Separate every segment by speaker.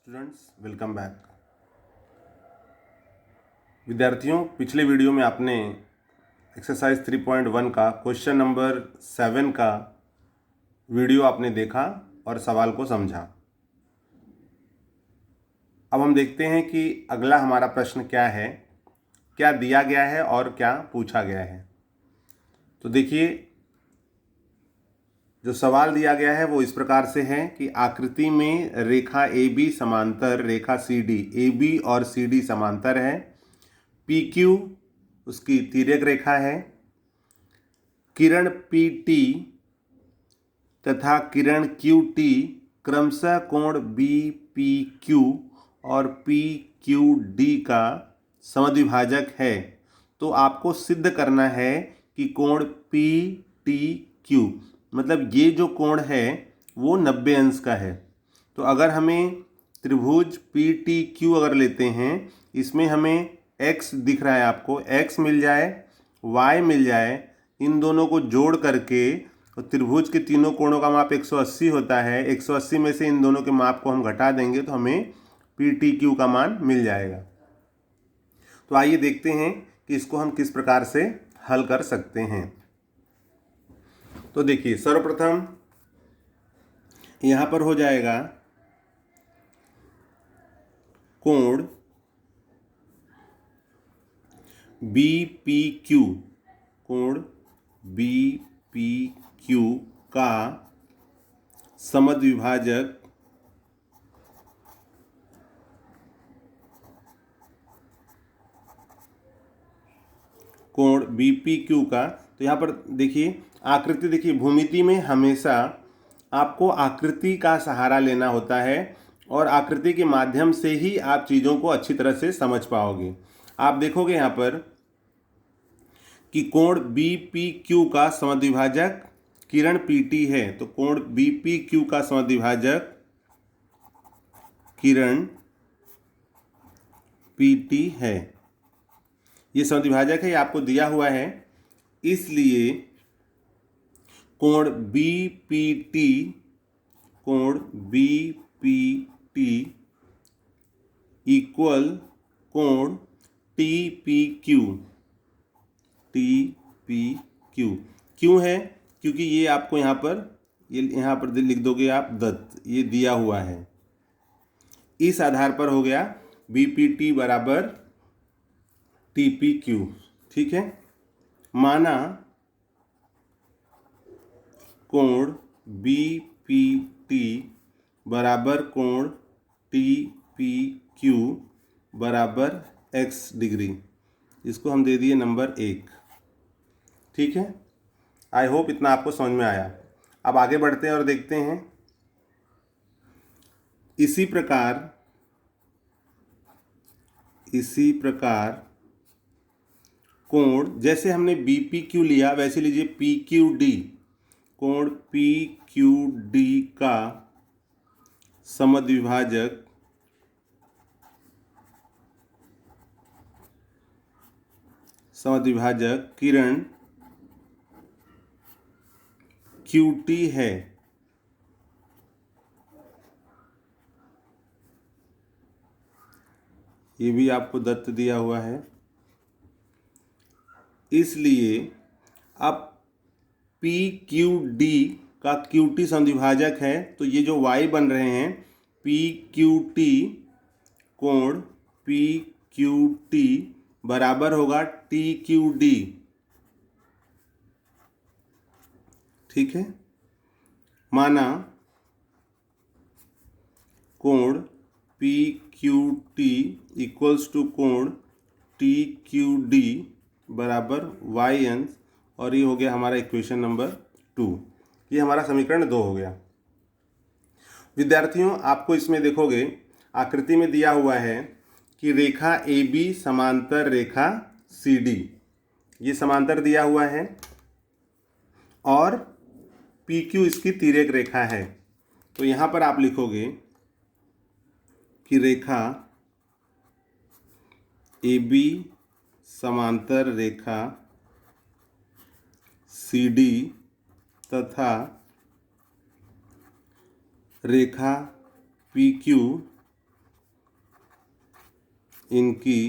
Speaker 1: Students, welcome back. विद्यार्थियों, पिछले video में आपने एक्सरसाइज 3.1 का क्वेश्चन नंबर 7 का वीडियो आपने देखा और सवाल को समझा। अब हम देखते हैं कि अगला हमारा प्रश्न क्या है, क्या दिया गया है और क्या पूछा गया है। तो देखिए, जो सवाल दिया गया है वो इस प्रकार से है कि आकृति में रेखा ए बी समांतर रेखा सी डी, ए बी और सी डी समांतर है। पी क्यू उसकी तिर्यक रेखा है। किरण पी टी तथा किरण क्यू टी क्रमशः कोण बी पी क्यू और पी क्यू डी का समद्विभाजक है। तो आपको सिद्ध करना है कि कोण पी टी क्यू, मतलब ये जो कोण है वो 90 अंश का है। तो अगर हमें त्रिभुज पी टी क्यू अगर लेते हैं, इसमें हमें x दिख रहा है, आपको x मिल जाए, y मिल जाए, इन दोनों को जोड़ करके तो त्रिभुज के तीनों कोणों का माप 180 होता है। 180 में से इन दोनों के माप को हम घटा देंगे तो हमें पी टी क्यू का मान मिल जाएगा। तो आइए देखते हैं कि इसको हम किस प्रकार से हल कर सकते हैं। तो देखिए, सर्वप्रथम यहाँ पर हो जाएगा कोण बी पी क्यू, कोण बी पी क्यू का समद्विभाजक कोण बी पी क्यू का। तो यहाँ पर देखिए आकृति, देखिए भूमिति में हमेशा आपको आकृति का सहारा लेना होता है और आकृति के माध्यम से ही आप चीज़ों को अच्छी तरह से समझ पाओगे। आप देखोगे यहाँ पर कि कोण बी पी क्यू का समद्विभाजक किरण पी टी है। तो कोण बी पी क्यू का समद्विभाजक किरण पी टी है। ये समद्विभाजक है, ये आपको दिया हुआ है। इसलिए कोण बी पी टी, कोण बी पी टी इक्वल कोण T P Q, T P Q. क्यों है? क्योंकि ये आपको यहाँ पर लिख दोगे आप दत्त, ये दिया हुआ है। इस आधार पर हो गया बी पी टी बराबर टी पी क्यू। ठीक है, माना कोण बी पी टी बराबर कोण टी पी क्यू बराबर x डिग्री। इसको हम दे दिए नंबर 1। ठीक है, आई होप इतना आपको समझ में आया। अब आगे बढ़ते हैं और देखते हैं इसी प्रकार कोण, जैसे हमने बी पी क्यू लिया वैसे लीजिए पी क्यू डी, कोण पी क्यू डी का समद्विभाजक किरण क्यू टी है। ये भी आपको दत्त दिया हुआ है। इसलिए अब पी क्यू डी का क्यू टी समद्विभाजक है, तो ये जो y बन रहे हैं पी क्यू टी, कोण पी क्यू टी बराबर होगा टी क्यू डी। ठीक है, माना कोण P Q T equals to कोण टी क्यू डी बराबर y अंश, और ये हो गया हमारा इक्वेशन नंबर 2। ये हमारा समीकरण 2 हो गया। विद्यार्थियों, आपको इसमें देखोगे आकृति में दिया हुआ है कि रेखा ए बी समांतर रेखा सी डी, ये समांतर दिया हुआ है और पी क्यू इसकी तिर्यक रेखा है। तो यहाँ पर आप लिखोगे कि रेखा ए बी समांतर रेखा सी डी तथा रेखा पी क्यू इनकी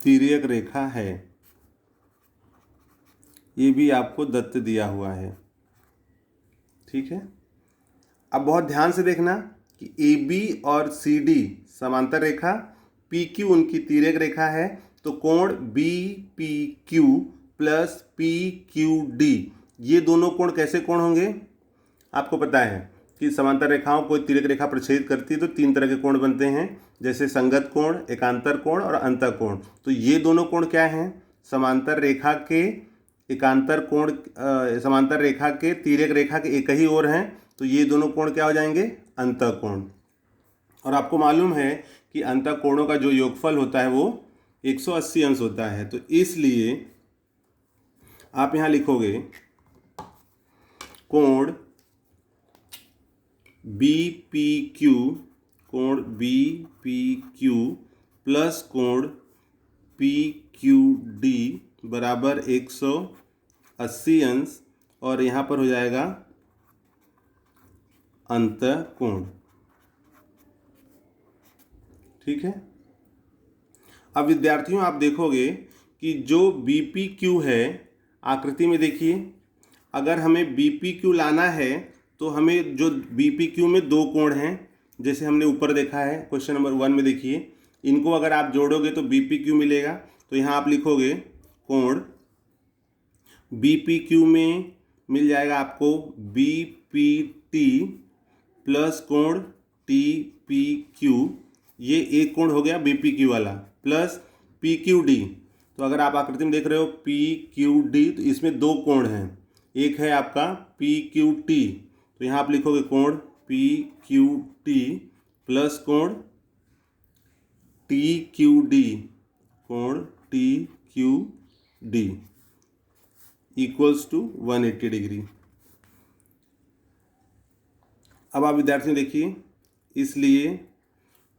Speaker 1: तिर्यक रेखा है। ये भी आपको दत्त दिया हुआ है। ठीक है, अब बहुत ध्यान से देखना कि ए बी और सी डी समांतर रेखा, पी क्यू उनकी तिर्यक रेखा है, तो कोण B P Q plus P Q D, ये दोनों कोण कैसे कोण होंगे? आपको पता है कि समांतर रेखाओं कोई तिर्यक रेखा प्रच्छेद करती है तो तीन तरह के कोण बनते हैं, जैसे संगत कोण, एकांतर कोण और अंतः कोण। तो ये दोनों कोण क्या हैं? समांतर रेखा के एकांतर कोण, समांतर रेखा के तिर्यक रेखा के एक ही ओर हैं, तो ये दोनों कोण क्या हो जाएंगे? अंतः कोण। और आपको मालूम है कि अंतः कोणों का जो योगफल होता है वो 180 अंश होता है, तो इसलिए आप यहाँ लिखोगे कोण बी पी क्यू, कोण बी पी क्यू प्लस कोण पी क्यू डी बराबर 180 अंश, और यहाँ पर हो जाएगा अंतः कोण। ठीक है, अब विद्यार्थियों आप देखोगे कि जो बी पी क्यू है, आकृति में देखिए, अगर हमें बी पी क्यू लाना है तो हमें जो बी पी क्यू में दो कोण हैं, जैसे हमने ऊपर देखा है क्वेश्चन नंबर 1 में, देखिए इनको अगर आप जोड़ोगे तो बी पी क्यू मिलेगा। तो यहाँ आप लिखोगे कोण बी पी क्यू में मिल जाएगा आपको बी पी टी प्लस कोण टी पी क्यू, ये एक कोण हो गया बी पी क्यू वाला, प्लस पी क्यू डी। तो अगर आप आकृति में देख रहे हो पी क्यू डी, तो इसमें दो कोण हैं, एक है आपका पी क्यू टी, तो यहाँ आप लिखोगे कोण पी क्यू टी प्लस कोण टी क्यू डी, कोण T Q D equals to 180 degree. अब आप विद्यार्थी देखिए, इसलिए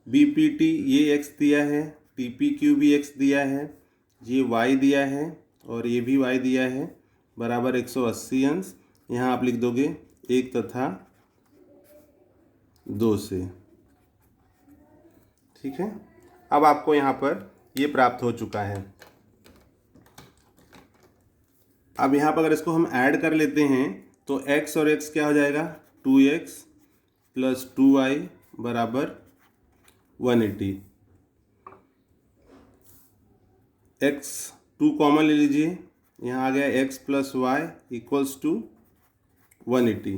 Speaker 1: बी पी टी ये एक्स दिया है, टी पी क्यू भी एक्स दिया है, ये वाई दिया है और ये भी वाई दिया है, बराबर 180 अंश। यहाँ आप लिख दोगे 1 तथा 2 से। ठीक है, अब आपको यहाँ पर ये प्राप्त हो चुका है। अब यहाँ पर अगर इसको हम ऐड कर लेते हैं तो x और x क्या हो जाएगा? 2x प्लस 2y बराबर 180। x 2 कॉमन ले लीजिए, यहाँ आ गया x plus y equals to 180,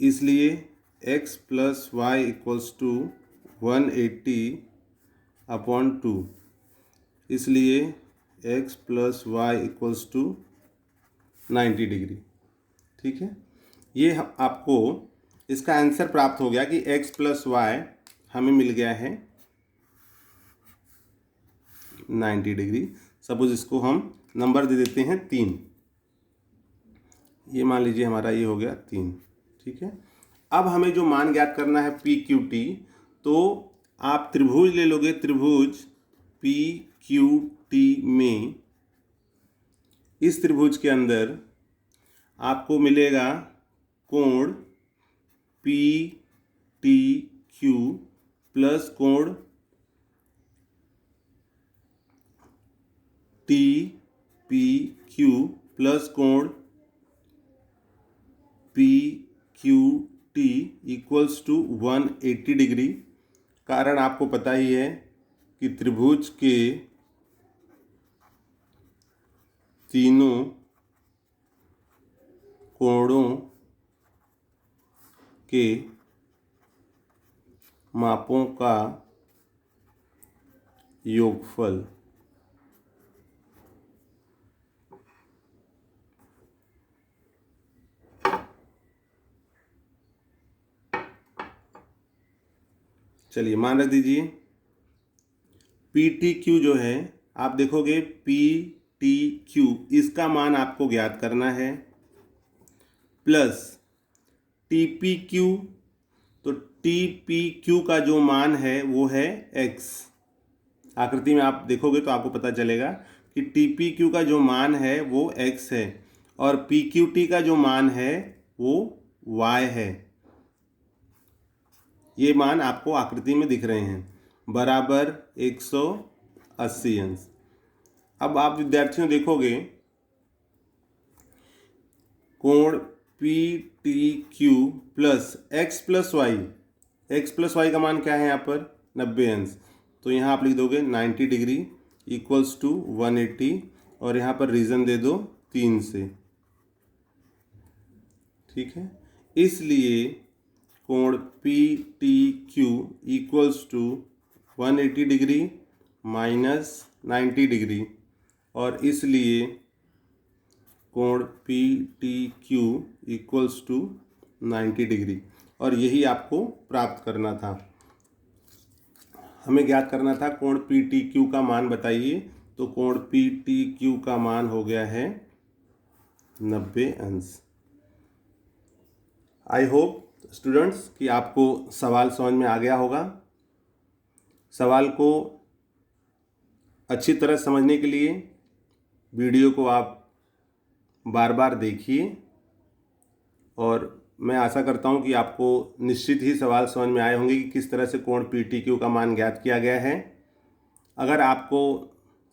Speaker 1: इसलिए x plus y equals to 180 upon 2, इसलिए x plus y equals to 90 degree. ठीक है, ये आपको इसका आंसर प्राप्त हो गया कि x प्लस वाई हमें मिल गया है 90 डिग्री। सपोज इसको हम नंबर दे देते हैं 3, ये मान लीजिए हमारा ये हो गया 3। ठीक है, अब हमें जो मान ज्ञात करना है पी क्यू टी, तो आप त्रिभुज ले लोगे, त्रिभुज पी क्यू टी में, इस त्रिभुज के अंदर आपको मिलेगा कोण पी टी क्यू प्लस कोण टी पी क्यू प्लस कोण P Q T equals to 180 degree. कारण आपको पता ही है कि त्रिभुज के तीनों कोणों के मापों का योगफल चलिए मान रख दीजिए पी टी क्यू जो है, आप देखोगे पी टी क्यू, इसका मान आपको ज्ञात करना है, प्लस टी पी क्यू, तो टी पी क्यू का जो मान है वो है x। आकृति में आप देखोगे तो आपको पता चलेगा कि टी पी क्यू का जो मान है वो x है और पी क्यू टी का जो मान है वो y है। ये मान आपको आकृति में दिख रहे हैं, बराबर 180 अंश। अब आप विद्यार्थियों देखोगे कोण P T Q plus x plus y का मान क्या है यहाँ पर 90 अंश। तो यहाँ आप लिख दोगे 90 डिग्री इक्वल्स टू 180 और यहाँ पर रीज़न दे दो 3 से। ठीक है, इसलिए कोण P T Q equals to 180 degree minus 90 degree और इसलिए कोण P T Q equals to 90 degree. और यही आपको प्राप्त करना था, हमें ज्ञात करना था कोण पी टी क्यू का मान बताइए। तो कोण पी टी क्यू का मान हो गया है 90 अंश। आई होप स्टूडेंट्स कि आपको सवाल समझ में आ गया होगा। सवाल को अच्छी तरह समझने के लिए वीडियो को आप बार बार देखिए और मैं आशा करता हूं कि आपको निश्चित ही सवाल समझ में आए होंगे कि किस तरह से कोण पी टी क्यू का मान ज्ञात किया गया है। अगर आपको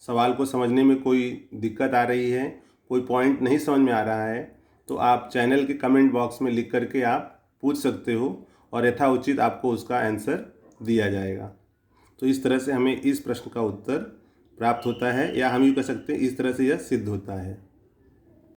Speaker 1: सवाल को समझने में कोई दिक्कत आ रही है, कोई पॉइंट नहीं समझ में आ रहा है, तो आप चैनल के कमेंट बॉक्स में लिख करके आप पूछ सकते हो और यथाउचित आपको उसका आंसर दिया जाएगा। तो इस तरह से हमें इस प्रश्न का उत्तर प्राप्त होता है, या हम यूँ कह सकते हैं इस तरह से यह सिद्ध होता है।